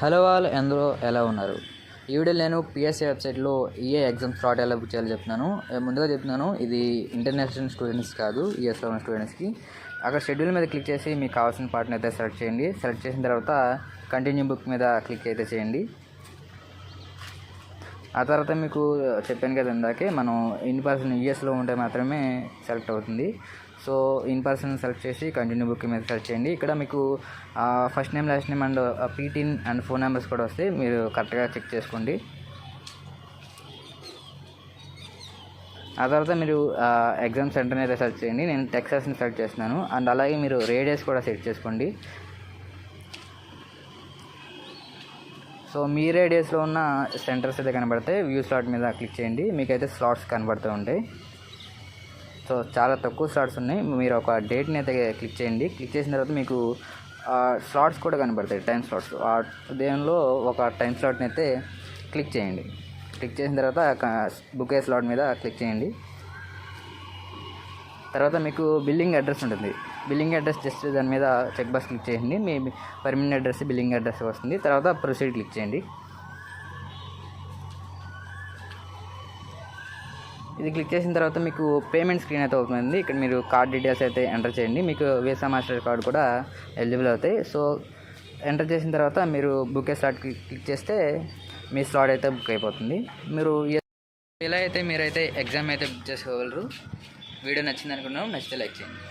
Hello వాళ్ళు అందరూ ఎలా ఉన్నారు? ఈ వీడియోలో నేను పిఎస్సీ వెబ్సైట్లో ఈఏ ఎగ్జామ్ స్లాట్ ఎలా బుక్ చేయాలో చెప్తున్నాను. ముందుగా చెప్తున్నాను, ఇది ఇంటర్నేషనల్ స్టూడెంట్స్ కాదు, యూఎస్లో ఉన్న స్టూడెంట్స్కి. అక్కడ షెడ్యూల్ మీద క్లిక్ చేసి మీకు కావాల్సిన పార్ట్ని అయితే సెలెక్ట్ చేయండి. సెలెక్ట్ చేసిన తర్వాత కంటిన్యూ బుక్ మీద క్లిక్ అయితే చేయండి. ఆ తర్వాత మీకు చెప్పాను కదా ఇందాకే, మనం ఇన్ పర్సన్ యూఎస్లో ఉంటే మాత్రమే సెలెక్ట్ అవుతుంది. సో ఇన్ పర్సన్ సెలెక్ట్ చేసి కంటిన్యూ బుక్ మీద సెలెక్ట్ చేయండి. ఇక్కడ మీకు first name, last name and పీటీన్ అండ్ ఫోన్ నెంబర్స్ కూడా వస్తాయి, మీరు కరెక్ట్గా చెక్ చేసుకోండి. ఆ తర్వాత మీరు ఎగ్జామ్ సెంటర్ని అయితే సెలెక్ట్ చేయండి. నేను టెక్సాస్ని సెలెక్ట్ చేస్తున్నాను. అండ్ అలాగే మీరు రేడియస్ కూడా సెట్ చేసుకోండి. సో మీ రేడియస్లో ఉన్న సెంటర్స్ అయితే కనబడతాయి. వ్యూ స్లాట్ మీద క్లిక్ చేయండి, మీకైతే స్లాట్స్ కనబడుతూ ఉంటాయి. సో చాలా తక్కువ స్లాట్స్ ఉన్నాయి. మీరు ఒక డేట్ని అయితే క్లిక్ చేయండి. క్లిక్ చేసిన తర్వాత మీకు స్లాట్స్ కూడా కనబడతాయి, టైం స్లాట్స్. దేనిలో ఒక టైం స్లాట్ని అయితే క్లిక్ చేయండి. క్లిక్ చేసిన తర్వాత బుక్ అయ్యే స్లాట్ మీద క్లిక్ చేయండి. తర్వాత మీకు బిల్లింగ్ అడ్రస్ ఉంటుంది. బిల్లింగ్ అడ్రస్ జస్ట్ దాని మీద చెక్ బాక్స్ క్లిక్ చేయండి. మీ పర్మనెంట్ అడ్రస్ బిల్లింగ్ అడ్రస్ వస్తుంది. తర్వాత ప్రొసీడ్ క్లిక్ చేయండి. ఇది క్లిక్ చేసిన తర్వాత మీకు పేమెంట్ స్క్రీన్ అయితే అవుతుంది. ఇక్కడ మీరు కార్డ్ డీటెయిల్స్ అయితే ఎంటర్ చేయండి. మీకు వీసా మాస్టర్ కార్డ్ కూడా ఎలిజిబుల్ అవుతాయి. సో ఎంటర్ చేసిన తర్వాత మీరు బుక్ స్లాట్ క్లిక్ చేస్తే మీ స్లాట్ అయితే బుక్ అయిపోతుంది. మీరు ఇలా అయితే మీరైతే ఎగ్జామ్ అయితే బుక్ చేసుకోగలరు. వీడియో నచ్చింది అనుకున్నాను. నచ్చితే లైక్ చేయండి.